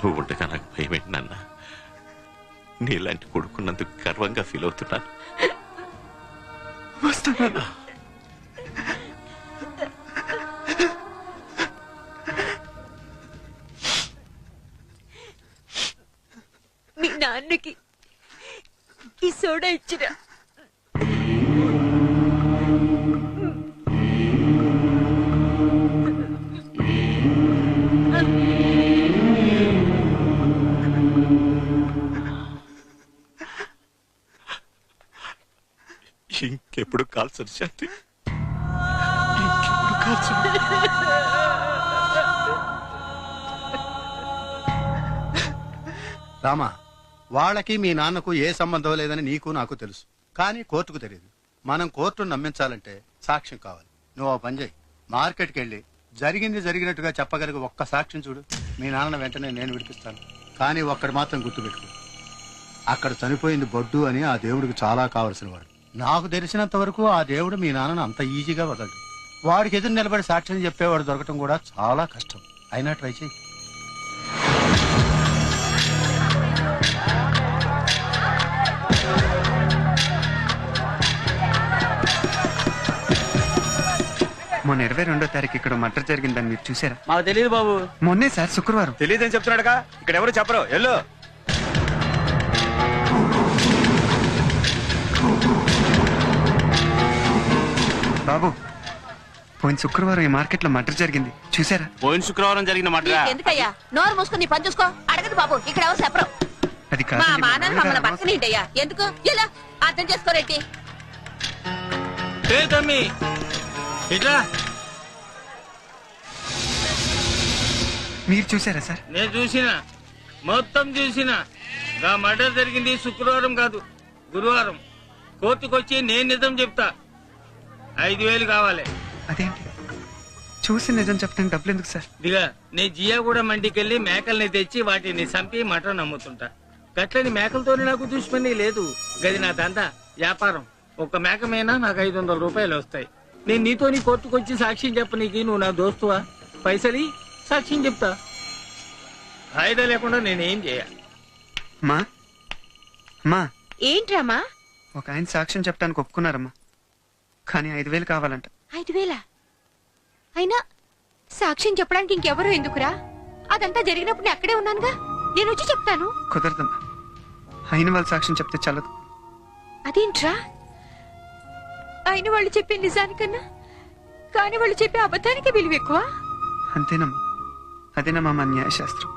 నువ్వు ఉండగా నాకు భయమేంటి నాన్న. నీలాంటి కొడుకున్నందుకు గర్వంగా ఫీల్ అవుతున్నాను. వస్తానా? మీ నాన్నకి ఈ సోడా ఇచ్చిరా. ఇంకెప్పుడు కాల్సరు శాంతి, ఇంకెప్పుడు కాల్సరు. రామా, వాళ్ళకి మీ నాన్నకు ఏ సంబంధం లేదని నీకు నాకు తెలుసు, కానీ కోర్టుకు తెలియదు. మనం కోర్టును నమ్మించాలంటే సాక్ష్యం కావాలి. నువ్వు ఆ పని చేయి, మార్కెట్కి వెళ్ళి జరిగింది జరిగినట్టుగా చెప్పగలిగే ఒక్క సాక్ష్యం చూడు. మీ నాన్న వెంటనే నేను విడిపిస్తాను. కానీ ఒక్కడు మాత్రం గుర్తుపెట్టుకో, అక్కడ చనిపోయింది బొడ్డు అని ఆ దేవుడికి చాలా కావలసిన వాడు. నాకు తెలిసినంత వరకు ఆ దేవుడు మీ నాన్నను అంత ఈజీగా వదలడు. వాడికి ఎదురు నిలబడి సాక్ష్యం చెప్పేవాడు దొరకటం కూడా చాలా కష్టం. అయినా ట్రై చేయి. మొన్న 22వ తారీఖు ఇక్కడ మర్డర్ జరిగిందని మీరు చూసారా? మాకు తెలియదు బాబు. మొన్నే సార్, శుక్రవారం. తెలియదని చెప్తున్నాడుగా, ఇక్కడ ఎవరు చెప్పరు. ఎల్లు బాబు, పోయిన శుక్రవారం ఈ మార్కెట్ లో మర్డర్ జరిగింది, చూసారా? పోయిన శుక్రవారం జరిగిన మర్డరా? ఎందుకయ్యా నోరు మూసుకుని పని చూసుకో. అడగదు బాబు, ఇక్కడ ఎవరు చెప్పరు. అది మా కాదు, మానాన్ని మమ్మల్ని బతకనింటయ్యా. ఎందుకు ఇలా అర్థం చేసుకోరేంటి? తమ్మి ఇట్లా మీరు చూసారా సార్? నేను చూసిన, మొత్తం చూసిన. నా మర్డర్ జరిగింది శుక్రవారం కాదు, గురువారం. కోర్టుకొచ్చి నేను నిజం చెప్తా. 5,000 కావాలి. అదేంటి, చూసి నిజం చెప్తాను, డబ్బులు ఎందుకు సార్? దిగా నేను జియాగూడ మండికెళ్ళి మేకల్ని తెచ్చి వాటిని చంపి మటన్ అమ్ముతుంటా. గట్లని మేకలతోనే నాకు దుష్మని లేదు. గది నా దందా, వ్యాపారం. ఒక్క మేక మీద నాకు 500 రూపాయలు వస్తాయి. నేను నీతోని కోర్టుకొచ్చి సాక్ష్యం చెప్పనీకి నువ్వు నా దోస్తువా? పైసలి సాక్ష్యం చెప్తా. వాయిదా లేకుండా నేనేం చేయాలి? మా మా ఏంట్రామా? ఒక ఆయన సాక్ష్యం చెప్పడానికి ఒప్పుకున్నారమ్మా, కానీ 5,000 కావాలంట. 5,000? అయినా సాక్ష్యం చెప్పడానికి ఇంకెవరు ఎందుకురా? అదంతా జరిగినప్పుడు నేను అక్కడే ఉన్నానుగా, నేను వచ్చి చెప్తాను. కుదరదమ్మా, అయిన వాళ్ళు సాక్ష్యం చెప్తే చల్లదు. అదేంట్రా? అయిన వాళ్ళు చెప్పే నిజానికన్నా కాని వాళ్ళు చెప్పే అబద్ధానికి విలువ ఎక్కువ. అంతేనమ్మా, అదేనమ్మా మా న్యాయశాస్త్రం.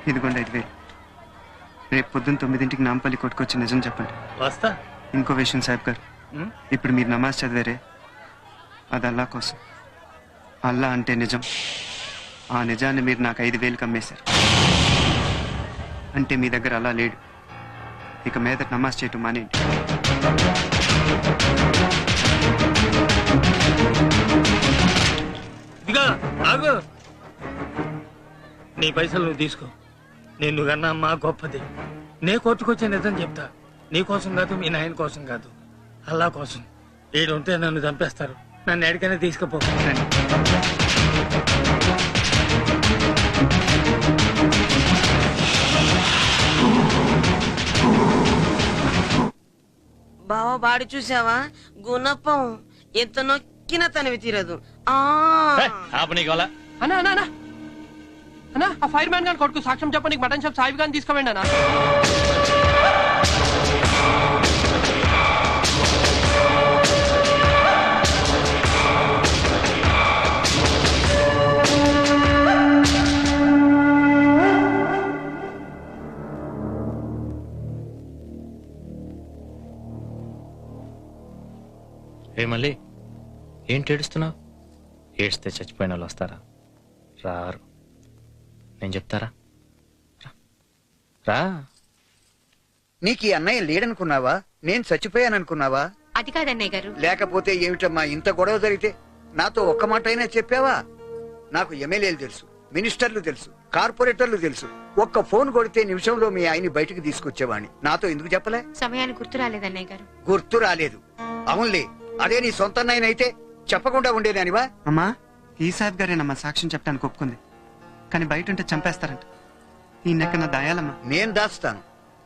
ఇదిగోండి 5,000. రేపు పొద్దున్న 9ంటికి నాంపల్లి కొట్టుకొచ్చి నిజం చెప్పండి. వస్తా. ఇంకో విషయం సాహెబ్ గారు, ఇప్పుడు మీరు నమాజ్ చదివారే, అది అల్లా కోసం. అల్లా అంటే నిజం. ఆ నిజాన్ని మీరు నాకు 5,000 అమ్మేశారు. అంటే మీ దగ్గర అల్లా లేడు. ఇక మీద నమాజ్ చేయటం మానేయండి. ఇదిగా ఆగు. నీ పైసలు నువ్వు తీసుకో. నేను కన్నా అమ్మా గొప్పది. నే కోర్టుకొచ్చే నిజం చెప్తా. నీ కోసం కాదు, మీ నాయన కోసం కాదు, అల్లా కోసం. ఏడుంటే నన్ను చంపేస్తారు. నన్ను ఎడికైనా తీసుకుపో. బావ బాడి చూసావా? గుణపం ఎంత నొక్కినా తనవి తీరదు. అన్నా అన్నా అన్నా అన్నా, ఆ ఫైర్ మ్యాన్ గాని కొడుకు సాక్ష్యం చెప్పడానికి మటన్ షాప్ సాహిబ్ గాని తీసుకోండి అన్నా. మళ్ళీ ఏంటి ఏడుస్తున్నావు? ఏడ్స్తే చచ్చిపోయిన వాళ్ళు వస్తారా? రారు. నేను చెప్తారా? రా. నీకు ఈ అన్నయ్య లేడనుకున్నావా? నేను చచ్చిపోయాననుకున్నావా? అది కాదన్నయ్య గారు. లేకపోతే ఏమిటమ్మా ఇంత గొడవ జరిగితే నాతో ఒక్క మాట అయినా చెప్పావా? నాకు ఎమ్మెల్యేలు తెలుసు, మినిస్టర్లు తెలుసు, కార్పొరేటర్లు తెలుసు. ఒక్క ఫోన్ కొడితే నిమిషంలో మీ ఆయన్ని బయటికి తీసుకొచ్చేవాడిని. నాతో ఎందుకు చెప్పలే? సమయానికి గుర్తు రాలేదన్నయ్య గారు. గుర్తు రాలేదు. అవునులే, అదే నీ సొంత అన్నయ్యనైతే చెప్పకుండా ఉండేదానివా? అమ్మా, ఈ సాబ్ గారేనమ్మా సాక్ష్యం చెప్పడానికి ఒప్పుకుంది. కానీ బయట ఉంటే చంపేస్తారంట. ఈ నెక్క నా దయాలమ్మా. నేను దాస్తాను.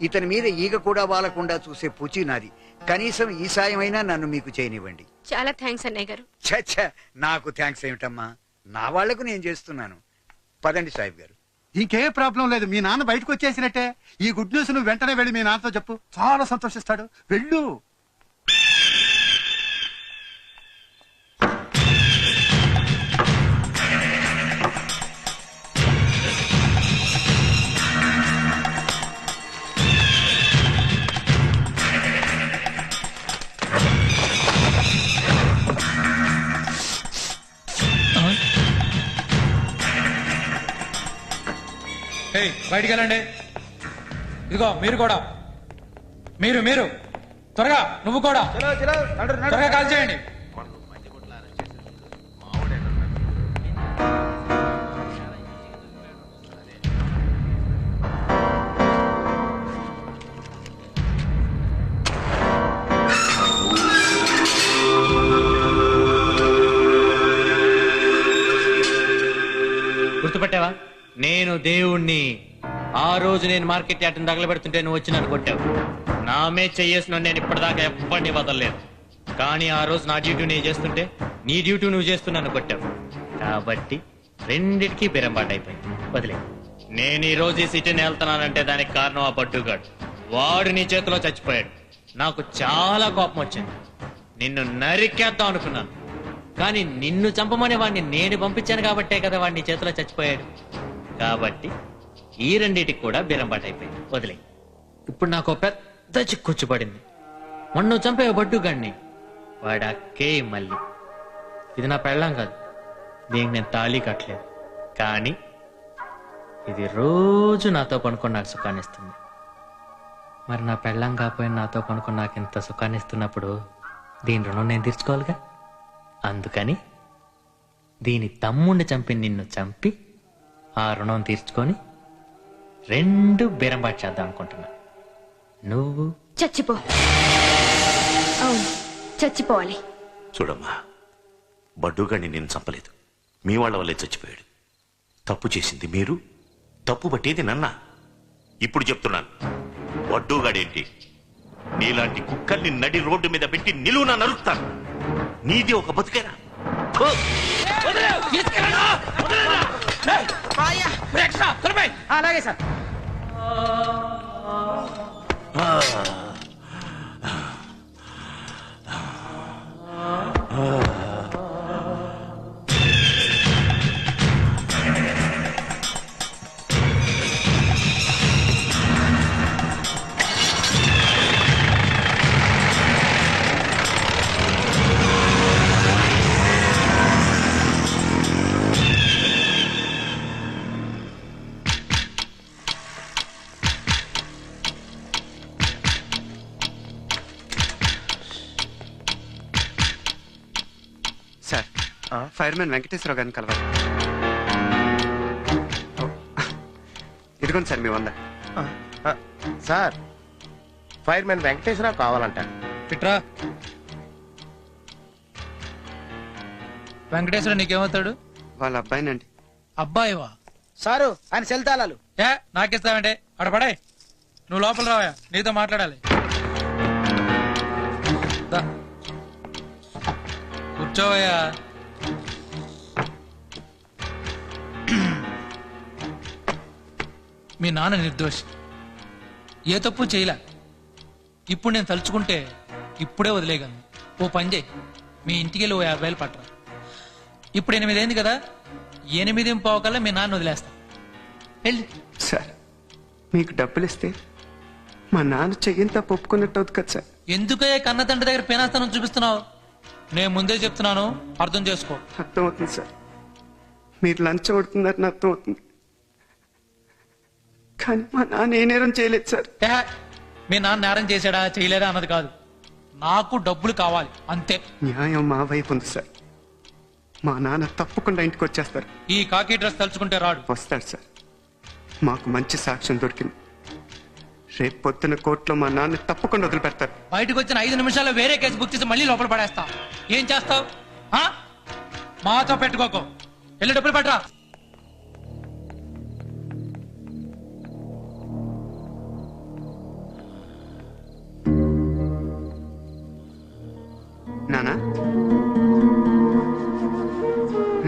ఇతని మీద ఈగ కూడా వాలకుండా చూసే పూచి నాది. కనీసం ఈ సాయమైనా నన్ను మీకు చేయనివ్వండి. చాలా థ్యాంక్స్ అన్నయ్య గారు. చచ్చ, నాకు థ్యాంక్స్ ఏమిటమ్మా? నా వాళ్లకు నేను చేస్తున్నాను. పదండి సాహిబ్ గారు. ఇంకే ప్రాబ్లం లేదు. మీ నాన్న బయటకు వచ్చేసినట్టే. ఈ గుడ్ న్యూస్ నువ్వు వెంటనే వెళ్ళి మీ నాన్నతో చెప్పు. చాలా సంతోషిస్తాడు. వెళ్ళు. బయటికి వెళ్ళండి. ఇదిగో మీరు కూడా, మీరు త్వరగా, నువ్వు కూడా త్వరగా కాల్ చేయండి. గుర్తుపట్టావా? నేను దేవుణ్ణి. ఆ రోజు నేను మార్కెట్ యార్డ్ని తగలబెడుతుంటే నువ్వు వచ్చి నన్ను కొట్టావు. నామే చెయ్యేసిన నేను ఇప్పటిదాకా ఎప్పటినీ వదలలేదు. కానీ ఆ రోజు నా డ్యూటీ నేను చేస్తుంటే నీ డ్యూటీ నువ్వు చేస్తూ నన్ను కొట్టావు. కాబట్టి రెండిటికీ బెరంబాటు అయిపోయింది. వదిలే. నేను ఈ రోజు ఈ సిటీని వెళ్తున్నానంటే దానికి కారణం ఆ బడ్డుగాడు. వాడు నీ చేతిలో చచ్చిపోయాడు. నాకు చాలా కోపం వచ్చింది. నిన్ను నరికేద్దాం అనుకున్నాను. కానీ నిన్ను చంపమని వాడిని నేను పంపించాను కాబట్టే కదా వాడిని చేతిలో చచ్చిపోయాడు. కాబట్టి ఈ రెండింటికి కూడా బీరంబాటు అయిపోయింది. వదిలే. ఇప్పుడు నాకు పెద్ద చిక్కుచ్చుపడింది. మొన్న నువ్వు చంపే బడ్డుగాడిని వాడు అక్కే మళ్ళీ. ఇది నా పెళ్ళాం కాదు, దీనికి నేను తాళి కట్టలేదు. కానీ ఇది రోజు నాతో పనుకొని నాకు సుఖాన్ని ఇస్తుంది. మరి నా పెళ్ళాం కాకపోయినా నాతో పనుకొని నాకు ఇంత సుఖాన్ని ఇస్తున్నప్పుడు దీని రుణం నేను తీర్చుకోవాలిగా. అందుకని దీని తమ్ముడిని చంపి నిన్ను చంపి ఆ రుణం తీర్చుకొని రెండు బేరంబాటు చేద్దాం అనుకుంటున్నా. నువ్వు చచ్చిపో. అవును, చచ్చిపోవాలి. చూడమ్మా, బడ్డుగాడిని నేను చంపలేదు. మీ వాళ్ళ వల్లే చచ్చిపోయాడు. తప్పు చేసింది మీరు, తప్పు పట్టేది నన్న. ఇప్పుడు చెప్తున్నాను, బడ్డుగాడేంటి నీలాంటి కుక్కల్ని నడి రోడ్డు మీద పెట్టి నిలువున నరుకుతాను. నీది ఒక బతుకేనా? అలాగే సార్. సార్, ఫైర్మెన్ వెంకటేశ్వరరావు గారిని కలవాలి. ఇదిగోండి సార్ మీ 100. సార్, ఫైర్మెన్ వెంకటేశ్వరరావు కావాలంట. పిట్రా. వెంకటేశ్వర నీకేమవుతాడు? వాళ్ళ అబ్బాయినండి. అబ్బాయివా? సారు, ఆయన సెల్తాళాలు. ఏ నాకిస్తావంటే అక్కడ పడాయి. నువ్వు లోపల రావా, నీతో మాట్లాడాలి. దా. కూర్చోవయ్యా. మీ నాన్న నిర్దోషి, ఏ తప్పు చేయలే. ఇప్పుడు నేను తలుచుకుంటే ఇప్పుడే వదిలేయగలను. ఓ పని చేయి, మీ ఇంటికి వెళ్ళి ఓ 50,000 పట్టరా. ఇప్పుడు 8 అయింది కదా, 8:15 కల్లా మీ నాన్న వదిలేస్తా. వెళ్ళి. సార్, మీకు డబ్బులు ఇస్తే మా నాన్న చెయ్యంతా ఒప్పుకున్నట్టు అవుతుంది కదా సార్. ఎందుకయ్యా కన్న తండ్రి దగ్గర పేనాస్తానం చూపిస్తున్నావు? నేను ముందే చెప్తున్నాను, అర్థం చేసుకో. అర్థమవుతుంది సార్, మీరు లంచం కొడుతున్నారని అర్థమవుతుంది. కానీ మా నాన్న ఏ నేరం చేయలేదు సార్. ఏ, మీ నాన్న నేరం చేశాడా చేయలేదా అన్నది కాదు, నాకు డబ్బులు కావాలి అంతే. న్యాయం మా వైపు ఉంది సార్. మా నాన్న తప్పకుండా ఇంటికి వచ్చేస్తారు. ఈ కాకి డ్రెస్ తలుచుకుంటే రాడు. వస్తాడు సార్. మాకు మంచి సాక్ష్యం దొరికింది. రేపు పొద్దున కోర్టులో మా నాన్న తప్పకుండా వదిలిపెడతారు. బయటకు వచ్చిన 5 నిమిషాల్లో వేరే కేసు బుక్ చేసి మళ్ళీ లోపల పడేస్తా. ఏం చేస్తావు? మాతో పెట్టుకోకు, వెళ్ళి డబ్బులు పట్టరా. నానా,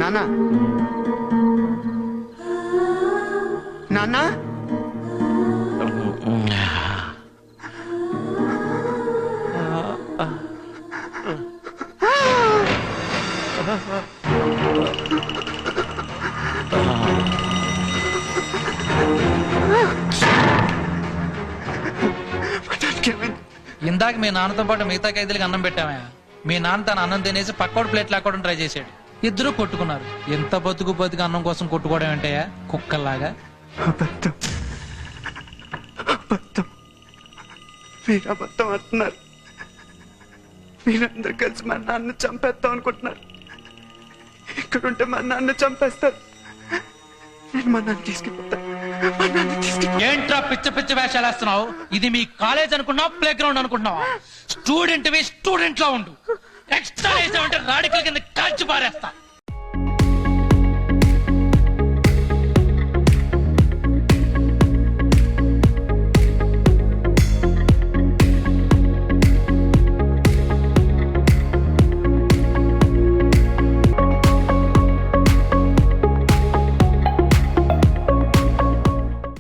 నానా, నానా, ఇందాక మీ నాన్నతో పాటు మిగతా ఖైదీలకు అన్నం పెట్టామే. మీ నాన్న తన అన్నం తినేసి పక్కోడు ప్లేట్ లాక్కోవడం ట్రై చేశాడు. ఇద్దరు కొట్టుకున్నారు. ఎంత బతుకు అన్నం కోసం కొట్టుకోవడం ఏంటయ్యా, కుక్కల్లాగా? అబద్ధం, అబద్ధం, మీరు అబద్ధం అంటున్నారు. మీరందరూ కలిసి మా నాన్న చంపేద్దాం అనుకుంటున్నారు. ఇక్కడుంటే మా నాన్న చంపేస్తారు. నేను మా నాన్న తీసుకెళ్ళిపోతాను. ఏంట్రా పిచ్చ పిచ్చ వేషాలు వేస్తున్నావు? ఇది మీ కాలేజ్ అనుకున్నావు, ప్లే గ్రౌండ్ అనుకుంటున్నావా? స్టూడెంట్ లో ఉండు. ఎక్స్ట్రా వేసామంటే రాడికల్ కింద కాల్చి పారేస్తా.